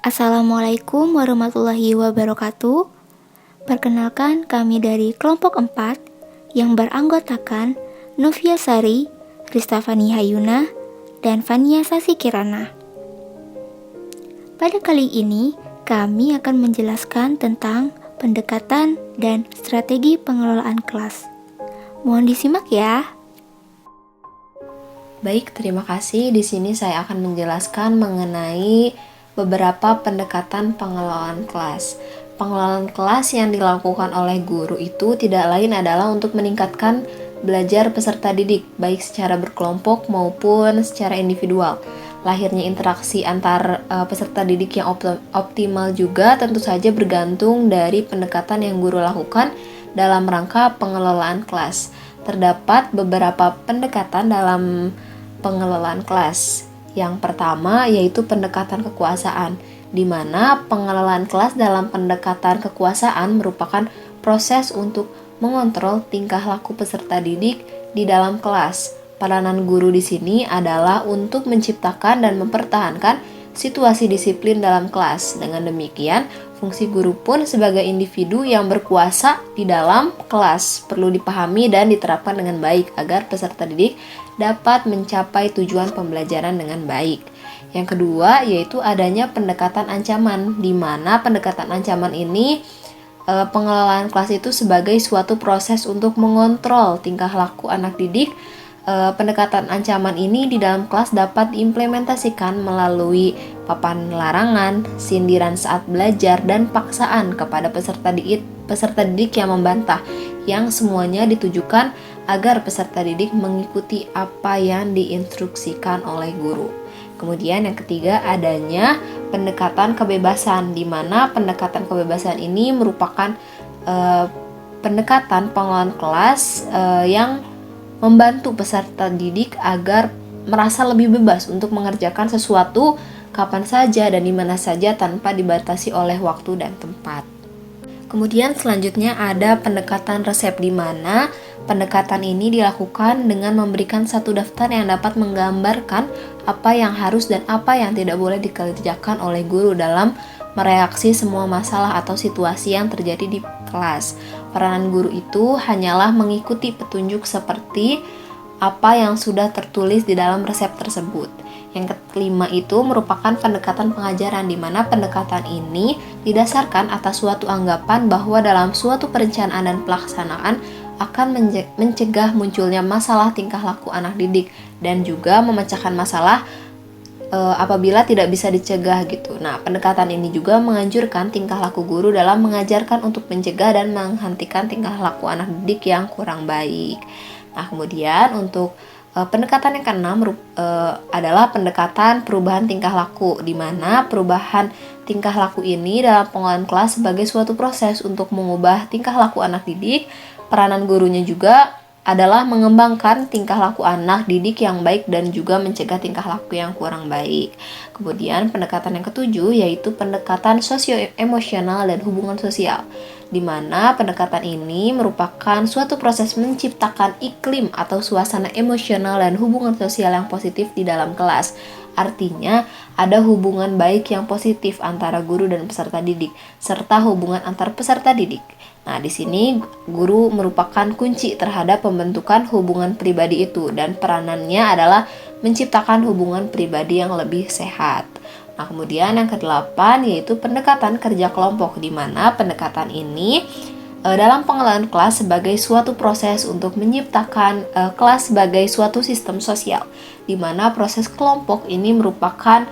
Assalamualaikum warahmatullahi wabarakatuh. Perkenalkan, kami dari kelompok 4 yang beranggotakan Novia Sari, Ristafani Hayuna, dan Fania Sasi Kirana. Pada kali ini, kami akan menjelaskan tentang pendekatan dan strategi pengelolaan kelas. Mohon disimak ya. Baik, terima kasih. Di sini saya akan menjelaskan mengenai beberapa pendekatan pengelolaan kelas. Pengelolaan kelas yang dilakukan oleh guru itu tidak lain adalah untuk meningkatkan belajar peserta didik, baik secara berkelompok maupun secara individual. Lahirnya interaksi antar peserta didik yang optimal juga tentu saja bergantung dari pendekatan yang guru lakukan dalam rangka pengelolaan kelas. Terdapat beberapa pendekatan dalam pengelolaan kelas. Yang pertama yaitu pendekatan kekuasaan, di mana pengelolaan kelas dalam pendekatan kekuasaan merupakan proses untuk mengontrol tingkah laku peserta didik di dalam kelas. Peranan guru di sini adalah untuk menciptakan dan mempertahankan situasi disiplin dalam kelas. Dengan demikian, fungsi guru pun sebagai individu yang berkuasa di dalam kelas perlu dipahami dan diterapkan dengan baik agar peserta didik dapat mencapai tujuan pembelajaran dengan baik. Yang kedua yaitu adanya pendekatan ancaman, di mana pendekatan ancaman ini pengelolaan kelas itu sebagai suatu proses untuk mengontrol tingkah laku anak didik. Pendekatan ancaman ini di dalam kelas dapat diimplementasikan melalui paparan larangan, sindiran saat belajar, dan paksaan kepada peserta didik yang membantah, yang semuanya ditujukan agar peserta didik mengikuti apa yang diinstruksikan oleh guru. Kemudian yang ketiga adanya pendekatan kebebasan, di mana pendekatan kebebasan ini merupakan pendekatan pengelolaan kelas yang membantu peserta didik agar merasa lebih bebas untuk mengerjakan sesuatu kapan saja dan di mana saja tanpa dibatasi oleh waktu dan tempat. Kemudian selanjutnya ada pendekatan resep, di mana pendekatan ini dilakukan dengan memberikan satu daftar yang dapat menggambarkan apa yang harus dan apa yang tidak boleh dikerjakan oleh guru dalam mereaksi semua masalah atau situasi yang terjadi di kelas. Peranan guru itu hanyalah mengikuti petunjuk seperti apa yang sudah tertulis di dalam resep tersebut. Yang kelima itu merupakan pendekatan pengajaran, di mana pendekatan ini didasarkan atas suatu anggapan bahwa dalam suatu perencanaan dan pelaksanaan akan mencegah munculnya masalah tingkah laku anak didik dan juga memecahkan masalah apabila tidak bisa dicegah gitu. Nah, pendekatan ini juga menganjurkan tingkah laku guru dalam mengajarkan untuk mencegah dan menghentikan tingkah laku anak didik yang kurang baik. Nah, kemudian untuk pendekatan yang keenam adalah pendekatan perubahan tingkah laku, di mana perubahan tingkah laku ini dalam pengelolaan kelas sebagai suatu proses untuk mengubah tingkah laku anak didik. Peranan gurunya juga adalah mengembangkan tingkah laku anak didik yang baik dan juga mencegah tingkah laku yang kurang baik. Kemudian pendekatan yang ketujuh yaitu pendekatan sosio-emosional dan hubungan sosial, di mana pendekatan ini merupakan suatu proses menciptakan iklim atau suasana emosional dan hubungan sosial yang positif di dalam kelas. Artinya, ada hubungan baik yang positif antara guru dan peserta didik, serta hubungan antar peserta didik. Nah, di sini guru merupakan kunci terhadap pembentukan hubungan pribadi itu, dan peranannya adalah menciptakan hubungan pribadi yang lebih sehat. Nah, kemudian yang kedelapan yaitu pendekatan kerja kelompok, di mana pendekatan ini dalam pengelolaan kelas sebagai suatu proses untuk menciptakan kelas sebagai suatu sistem sosial, di mana proses kelompok ini merupakan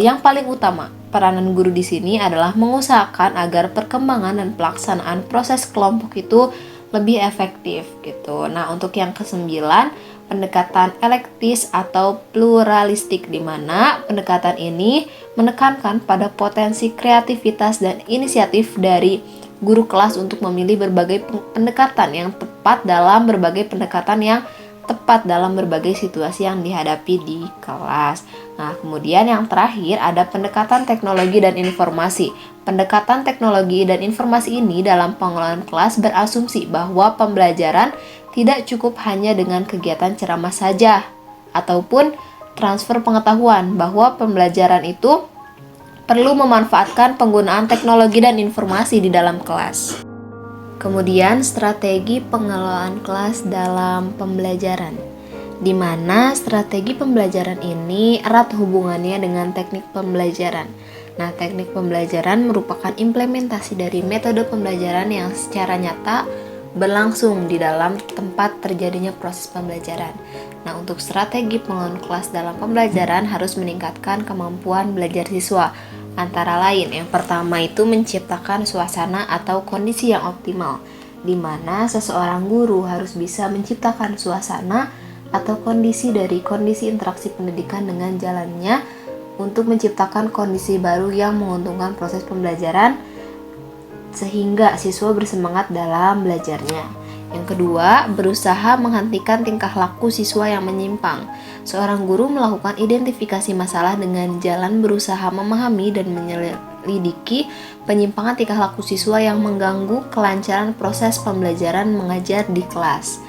yang paling utama. Peranan guru di sini adalah mengusahakan agar perkembangan dan pelaksanaan proses kelompok itu lebih efektif gitu. Nah, untuk yang kesembilan, pendekatan elektis atau pluralistik, di mana pendekatan ini menekankan pada potensi kreativitas dan inisiatif dari guru kelas untuk memilih berbagai pendekatan yang tepat dalam berbagai situasi yang dihadapi di kelas. Nah, kemudian yang terakhir ada pendekatan teknologi dan informasi. Pendekatan teknologi dan informasi ini dalam pengelolaan kelas berasumsi bahwa pembelajaran tidak cukup hanya dengan kegiatan ceramah saja ataupun transfer pengetahuan, bahwa pembelajaran itu perlu memanfaatkan penggunaan teknologi dan informasi di dalam kelas. Kemudian, strategi pengelolaan kelas dalam pembelajaran, di mana strategi pembelajaran ini erat hubungannya dengan teknik pembelajaran. Nah, teknik pembelajaran merupakan implementasi dari metode pembelajaran yang secara nyata berlangsung di dalam tempat terjadinya proses pembelajaran. Nah, untuk strategi pengelolaan kelas dalam pembelajaran harus meningkatkan kemampuan belajar siswa. Antara lain, yang pertama itu menciptakan suasana atau kondisi yang optimal, di mana seseorang guru harus bisa menciptakan suasana atau kondisi dari kondisi interaksi pendidikan dengan jalannya untuk menciptakan kondisi baru yang menguntungkan proses pembelajaran sehingga siswa bersemangat dalam belajarnya. Yang kedua, berusaha menghentikan tingkah laku siswa yang menyimpang. Seorang guru melakukan identifikasi masalah dengan jalan berusaha memahami dan menyelidiki penyimpangan tingkah laku siswa yang mengganggu kelancaran proses pembelajaran mengajar di kelas.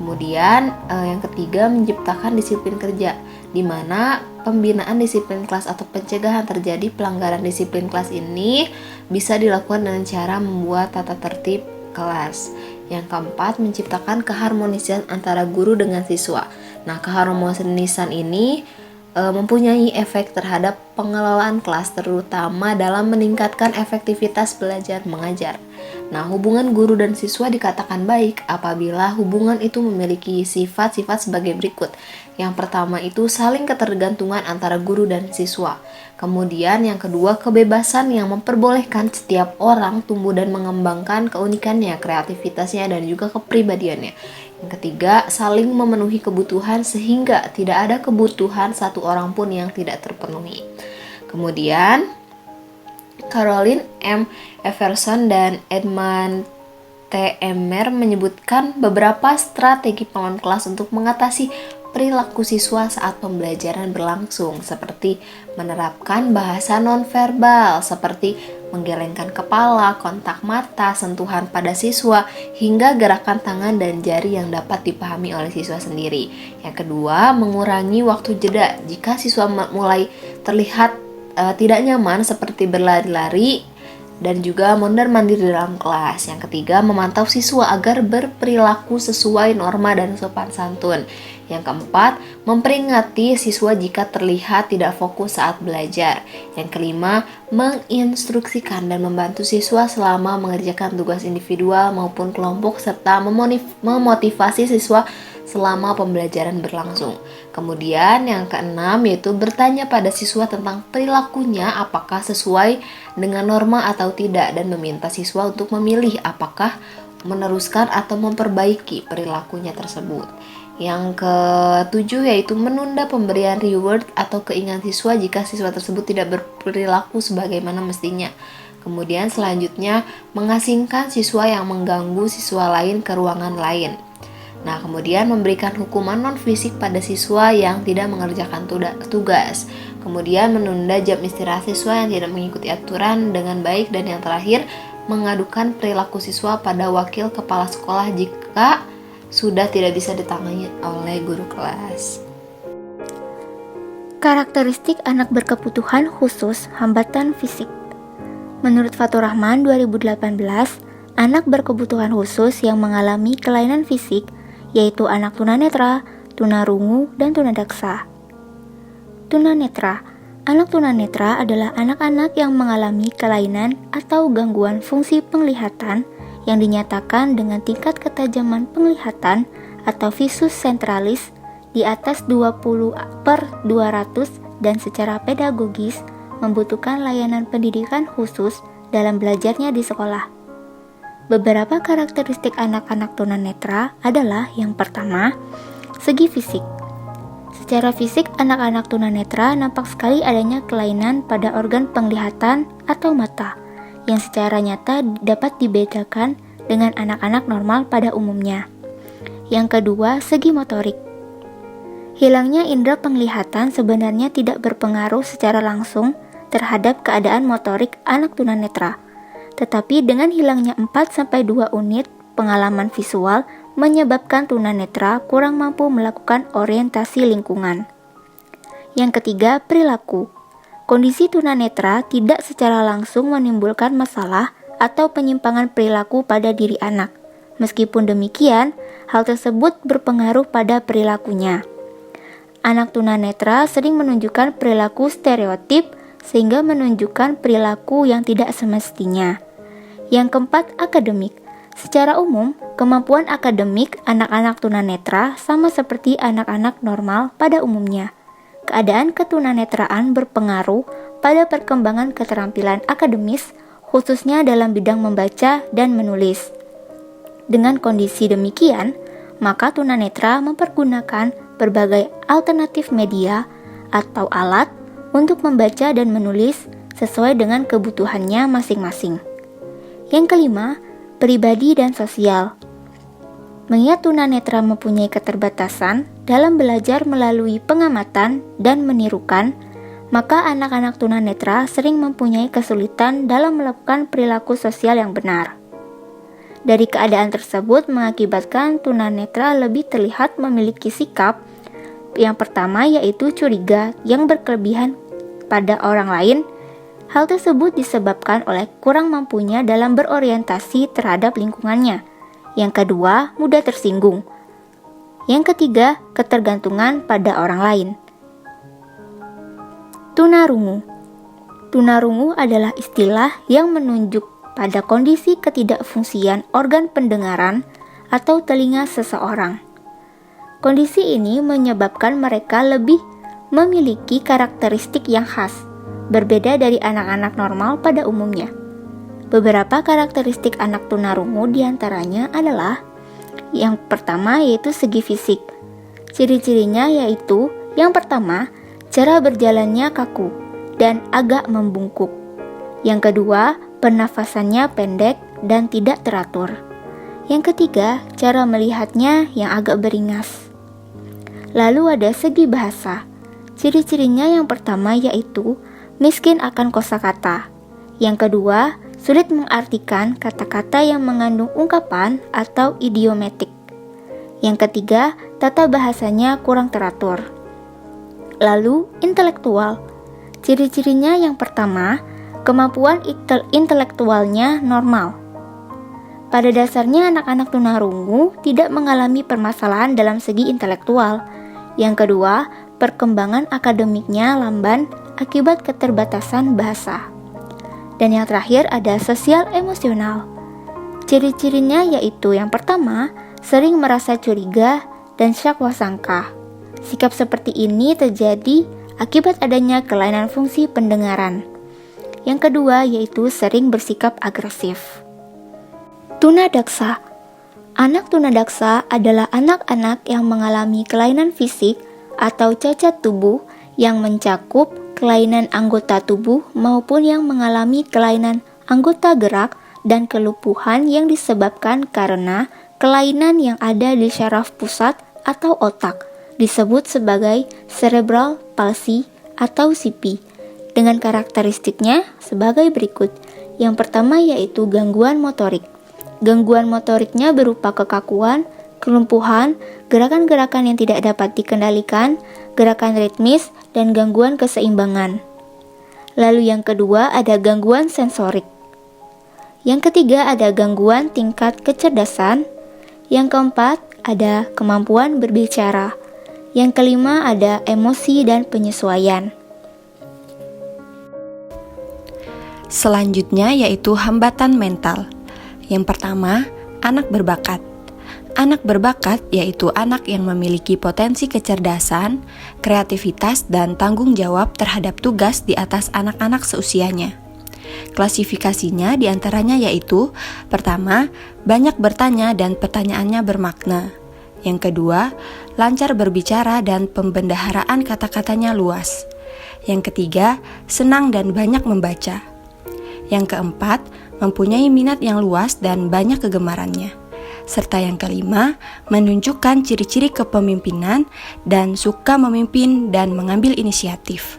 Kemudian yang ketiga, menciptakan disiplin kerja, di mana pembinaan disiplin kelas atau pencegahan terjadi pelanggaran disiplin kelas ini bisa dilakukan dengan cara membuat tata tertib kelas. Yang keempat, menciptakan keharmonisan antara guru dengan siswa. Nah, keharmonisan ini mempunyai efek terhadap pengelolaan kelas, terutama dalam meningkatkan efektivitas belajar mengajar. Nah, hubungan guru dan siswa dikatakan baik apabila hubungan itu memiliki sifat-sifat sebagai berikut. Yang pertama itu saling ketergantungan antara guru dan siswa. Kemudian yang kedua, kebebasan yang memperbolehkan setiap orang tumbuh dan mengembangkan keunikannya, kreativitasnya, dan juga kepribadiannya. Yang ketiga, saling memenuhi kebutuhan sehingga tidak ada kebutuhan satu orang pun yang tidak terpenuhi. Kemudian, Caroline M. Everson dan Edmund T. Emmer menyebutkan beberapa strategi pengelolaan kelas untuk mengatasi perilaku siswa saat pembelajaran berlangsung, seperti menerapkan bahasa nonverbal seperti menggelengkan kepala, kontak mata, sentuhan pada siswa, hingga gerakan tangan dan jari yang dapat dipahami oleh siswa sendiri. Yang kedua, mengurangi waktu jeda jika siswa mulai terlihat tidak nyaman seperti berlari-lari dan juga mondar-mandir di dalam kelas. Yang ketiga, memantau siswa agar berperilaku sesuai norma dan sopan santun. Yang keempat, memperingati siswa jika terlihat tidak fokus saat belajar. Yang kelima, menginstruksikan dan membantu siswa selama mengerjakan tugas individual maupun kelompok serta memotivasi siswa selama pembelajaran berlangsung. Kemudian yang keenam yaitu bertanya pada siswa tentang perilakunya apakah sesuai dengan norma atau tidak dan meminta siswa untuk memilih apakah meneruskan atau memperbaiki perilakunya tersebut. Yang ketujuh yaitu menunda pemberian reward atau keinginan siswa jika siswa tersebut tidak berperilaku sebagaimana mestinya. Kemudian selanjutnya mengasingkan siswa yang mengganggu siswa lain ke ruangan lain. Nah, kemudian memberikan hukuman non-fisik pada siswa yang tidak mengerjakan tugas. Kemudian menunda jam istirahat siswa yang tidak mengikuti aturan dengan baik. Dan yang terakhir, mengadukan perilaku siswa pada wakil kepala sekolah jika sudah tidak bisa ditangani oleh guru kelas. Karakteristik anak berkebutuhan khusus hambatan fisik. Menurut Fatur Rahman 2018, anak berkebutuhan khusus yang mengalami kelainan fisik yaitu anak tunanetra, tunarungu, dan tunadaksa. Tunanetra. Anak tunanetra adalah anak-anak yang mengalami kelainan atau gangguan fungsi penglihatan yang dinyatakan dengan tingkat ketajaman penglihatan atau visus centralis di atas 20/200 dan secara pedagogis membutuhkan layanan pendidikan khusus dalam belajarnya di sekolah. Beberapa karakteristik anak-anak tunanetra adalah yang pertama, segi fisik. Secara fisik, anak-anak tunanetra nampak sekali adanya kelainan pada organ penglihatan atau mata, yang secara nyata dapat dibedakan dengan anak-anak normal pada umumnya. Yang kedua, segi motorik. Hilangnya indera penglihatan sebenarnya tidak berpengaruh secara langsung terhadap keadaan motorik anak tunanetra, tetapi dengan hilangnya 4-2 unit pengalaman visual menyebabkan tunanetra kurang mampu melakukan orientasi lingkungan. Yang ketiga, perilaku. kondisi tunanetra tidak secara langsung menimbulkan masalah atau penyimpangan perilaku pada diri anak. Meskipun demikian, hal tersebut berpengaruh pada perilakunya. Anak tunanetra sering menunjukkan perilaku stereotip sehingga menunjukkan perilaku yang tidak semestinya. Yang keempat, akademik. Secara umum, kemampuan akademik anak-anak tunanetra sama seperti anak-anak normal pada umumnya. Keadaan ketunanetraan berpengaruh pada perkembangan keterampilan akademis, khususnya dalam bidang membaca dan menulis. Dengan kondisi demikian, maka tunanetra mempergunakan berbagai alternatif media atau alat untuk membaca dan menulis sesuai dengan kebutuhannya masing-masing. Yang kelima, pribadi dan sosial. Mengingat tunanetra mempunyai keterbatasan dalam belajar melalui pengamatan dan menirukan, maka anak-anak tunanetra sering mempunyai kesulitan dalam melakukan perilaku sosial yang benar. Dari keadaan tersebut mengakibatkan tunanetra lebih terlihat memiliki sikap yang pertama, yaitu curiga yang berkelebihan pada orang lain. Hal tersebut disebabkan oleh kurang mampunya dalam berorientasi terhadap lingkungannya. Yang kedua, mudah tersinggung. Yang ketiga, ketergantungan pada orang lain. Tunarungu. Tunarungu adalah istilah yang menunjuk pada kondisi ketidakfungsian organ pendengaran atau telinga seseorang. Kondisi ini menyebabkan mereka lebih memiliki karakteristik yang khas, berbeda dari anak-anak normal pada umumnya. Beberapa karakteristik anak tunarungu diantaranya adalah yang pertama yaitu segi fisik. Ciri-cirinya yaitu yang pertama, cara berjalannya kaku dan agak membungkuk. Yang kedua, pernafasannya pendek dan tidak teratur. Yang ketiga, cara melihatnya yang agak beringas. Lalu ada segi bahasa. Ciri-cirinya yang pertama yaitu miskin akan kosakata. Yang kedua, sulit mengartikan kata-kata yang mengandung ungkapan atau idiomatik. Yang ketiga, tata bahasanya kurang teratur. Lalu, intelektual. Ciri-cirinya yang pertama, kemampuan intelektualnya normal. Pada dasarnya anak-anak tunarungu tidak mengalami permasalahan dalam segi intelektual. Yang kedua, perkembangan akademiknya lamban akibat keterbatasan bahasa. Dan yang terakhir ada sosial emosional. Ciri-cirinya yaitu yang pertama, sering merasa curiga dan syakwasangka. Sikap seperti ini terjadi akibat adanya kelainan fungsi pendengaran. Yang kedua yaitu sering bersikap agresif. Tunadaksa. Anak tunadaksa adalah anak-anak yang mengalami kelainan fisik atau cacat tubuh yang mencakup kelainan anggota tubuh maupun yang mengalami kelainan anggota gerak dan kelumpuhan yang disebabkan karena kelainan yang ada di syaraf pusat atau otak, disebut sebagai cerebral palsy atau CP, dengan karakteristiknya sebagai berikut. Yang pertama yaitu gangguan motorik. Gangguan motoriknya berupa kekakuan, kelumpuhan, gerakan-gerakan yang tidak dapat dikendalikan, gerakan ritmis, dan gangguan keseimbangan. Lalu yang kedua ada gangguan sensorik. Yang ketiga ada gangguan tingkat kecerdasan. Yang keempat ada kemampuan berbicara. Yang kelima ada emosi dan penyesuaian. Selanjutnya yaitu hambatan mental. Yang pertama, anak berbakat. Anak berbakat yaitu anak yang memiliki potensi kecerdasan, kreativitas, dan tanggung jawab terhadap tugas di atas anak-anak seusianya. Klasifikasinya diantaranya yaitu, pertama, banyak bertanya dan pertanyaannya bermakna. Yang kedua, lancar berbicara dan pembendaharaan kata-katanya luas. Yang ketiga, senang dan banyak membaca. Yang keempat, mempunyai minat yang luas dan banyak kegemarannya. Serta yang kelima, menunjukkan ciri-ciri kepemimpinan dan suka memimpin dan mengambil inisiatif.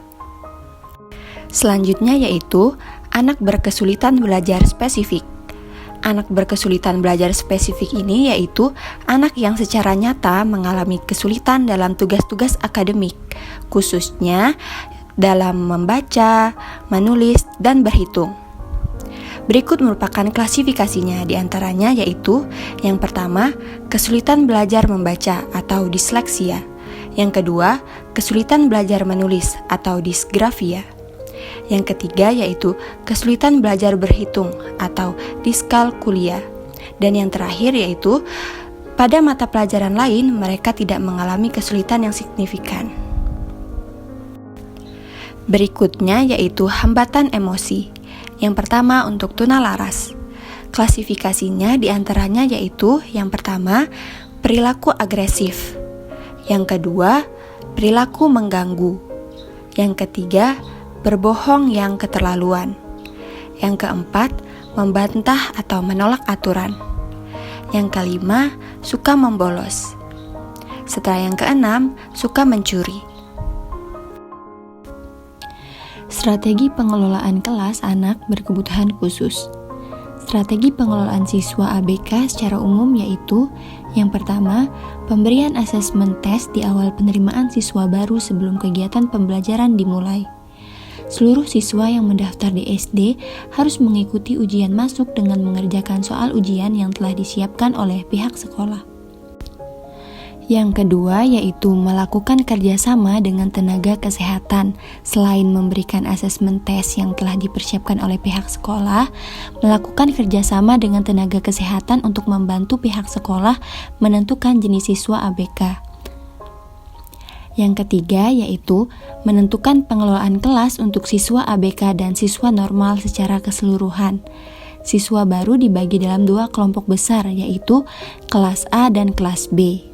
Selanjutnya yaitu anak berkesulitan belajar spesifik. Anak berkesulitan belajar spesifik ini yaitu anak yang secara nyata mengalami kesulitan dalam tugas-tugas akademik, khususnya dalam membaca, menulis, dan berhitung. Berikut merupakan klasifikasinya, diantaranya yaitu yang pertama, kesulitan belajar membaca atau disleksia. Yang kedua, kesulitan belajar menulis atau disgrafia. Yang ketiga yaitu kesulitan belajar berhitung atau diskalkulia. Dan yang terakhir yaitu pada mata pelajaran lain mereka tidak mengalami kesulitan yang signifikan. Berikutnya yaitu hambatan emosi. Yang pertama untuk tunalaras. Klasifikasinya diantaranya yaitu yang pertama, perilaku agresif. Yang kedua, perilaku mengganggu. Yang ketiga, berbohong yang keterlaluan. Yang keempat, membantah atau menolak aturan. Yang kelima, suka membolos. Setelah yang keenam, suka mencuri. Strategi pengelolaan kelas anak berkebutuhan khusus. Strategi pengelolaan siswa ABK secara umum yaitu yang pertama, pemberian asesmen tes di awal penerimaan siswa baru sebelum kegiatan pembelajaran dimulai. Seluruh siswa yang mendaftar di SD harus mengikuti ujian masuk dengan mengerjakan soal ujian yang telah disiapkan oleh pihak sekolah. Yang kedua yaitu melakukan kerjasama dengan tenaga kesehatan. Selain memberikan asesmen tes yang telah dipersiapkan oleh pihak sekolah, melakukan kerjasama dengan tenaga kesehatan untuk membantu pihak sekolah menentukan jenis siswa ABK. Yang ketiga yaitu menentukan pengelolaan kelas untuk siswa ABK dan siswa normal secara keseluruhan. Siswa baru dibagi dalam 2 kelompok besar yaitu kelas A dan kelas B.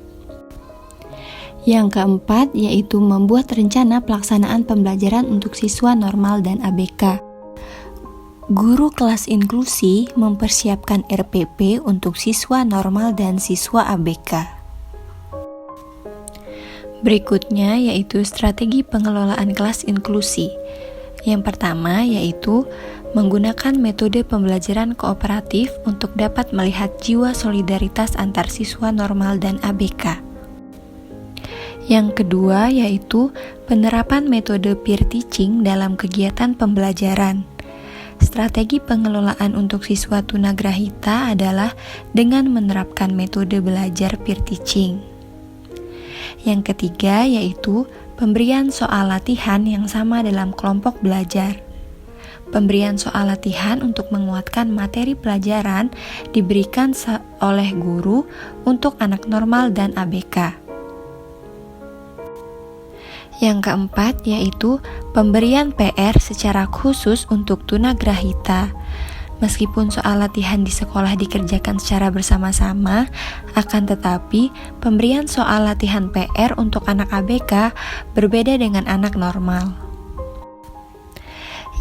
Yang keempat yaitu membuat rencana pelaksanaan pembelajaran untuk siswa normal dan ABK. Guru kelas inklusi mempersiapkan RPP untuk siswa normal dan siswa ABK. Berikutnya yaitu strategi pengelolaan kelas inklusi. Yang pertama yaitu menggunakan metode pembelajaran kooperatif untuk dapat melihat jiwa solidaritas antar siswa normal dan ABK. Yang kedua yaitu penerapan metode peer teaching dalam kegiatan pembelajaran. Strategi pengelolaan untuk siswa tunagrahita adalah dengan menerapkan metode belajar peer teaching. Yang ketiga yaitu pemberian soal latihan yang sama dalam kelompok belajar. Pemberian soal latihan untuk menguatkan materi pelajaran diberikan oleh guru untuk anak normal dan ABK. Yang keempat yaitu pemberian PR secara khusus untuk tunagrahita. Meskipun soal latihan di sekolah dikerjakan secara bersama-sama, akan tetapi pemberian soal latihan PR untuk anak ABK berbeda dengan anak normal.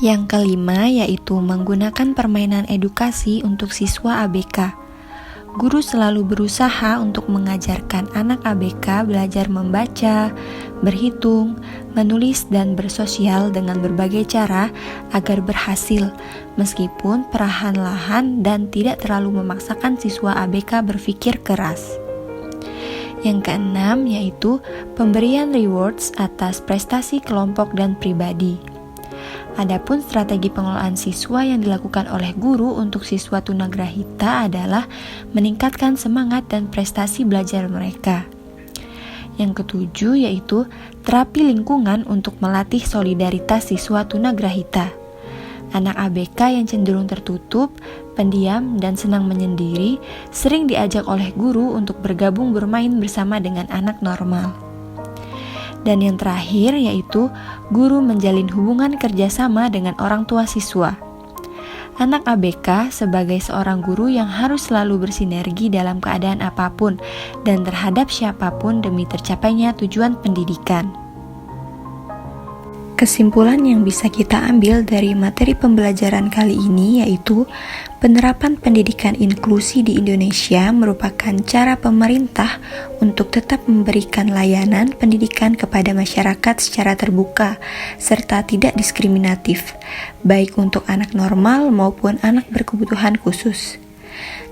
Yang kelima yaitu menggunakan permainan edukasi untuk siswa ABK. Guru selalu berusaha untuk mengajarkan anak ABK belajar membaca, berhitung, menulis, dan bersosial dengan berbagai cara agar berhasil, meskipun perlahan-lahan dan tidak terlalu memaksakan siswa ABK berpikir keras. Yang keenam yaitu pemberian rewards atas prestasi kelompok dan pribadi. Adapun strategi pengelolaan siswa yang dilakukan oleh guru untuk siswa tunagrahita adalah meningkatkan semangat dan prestasi belajar mereka. Yang ketujuh yaitu terapi lingkungan untuk melatih solidaritas siswa tunagrahita. Anak ABK yang cenderung tertutup, pendiam, dan senang menyendiri sering diajak oleh guru untuk bergabung bermain bersama dengan anak normal. Dan yang terakhir yaitu guru menjalin hubungan kerjasama dengan orang tua siswa. Anak ABK sebagai seorang guru yang harus selalu bersinergi dalam keadaan apapun dan terhadap siapapun demi tercapainya tujuan pendidikan. Kesimpulan yang bisa kita ambil dari materi pembelajaran kali ini yaitu penerapan pendidikan inklusi di Indonesia merupakan cara pemerintah untuk tetap memberikan layanan pendidikan kepada masyarakat secara terbuka serta tidak diskriminatif, baik untuk anak normal maupun anak berkebutuhan khusus.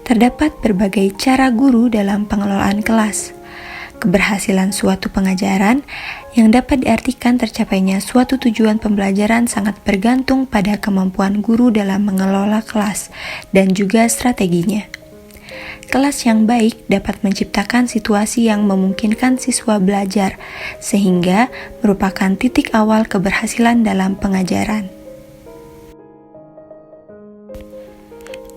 Terdapat berbagai cara guru dalam pengelolaan kelas. Keberhasilan suatu pengajaran yang dapat diartikan tercapainya suatu tujuan pembelajaran sangat bergantung pada kemampuan guru dalam mengelola kelas dan juga strateginya. Kelas yang baik dapat menciptakan situasi yang memungkinkan siswa belajar, sehingga merupakan titik awal keberhasilan dalam pengajaran.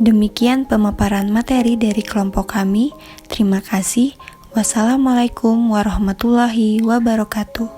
Demikian pemaparan materi dari kelompok kami. Terima kasih. Wassalamualaikum warahmatullahi wabarakatuh.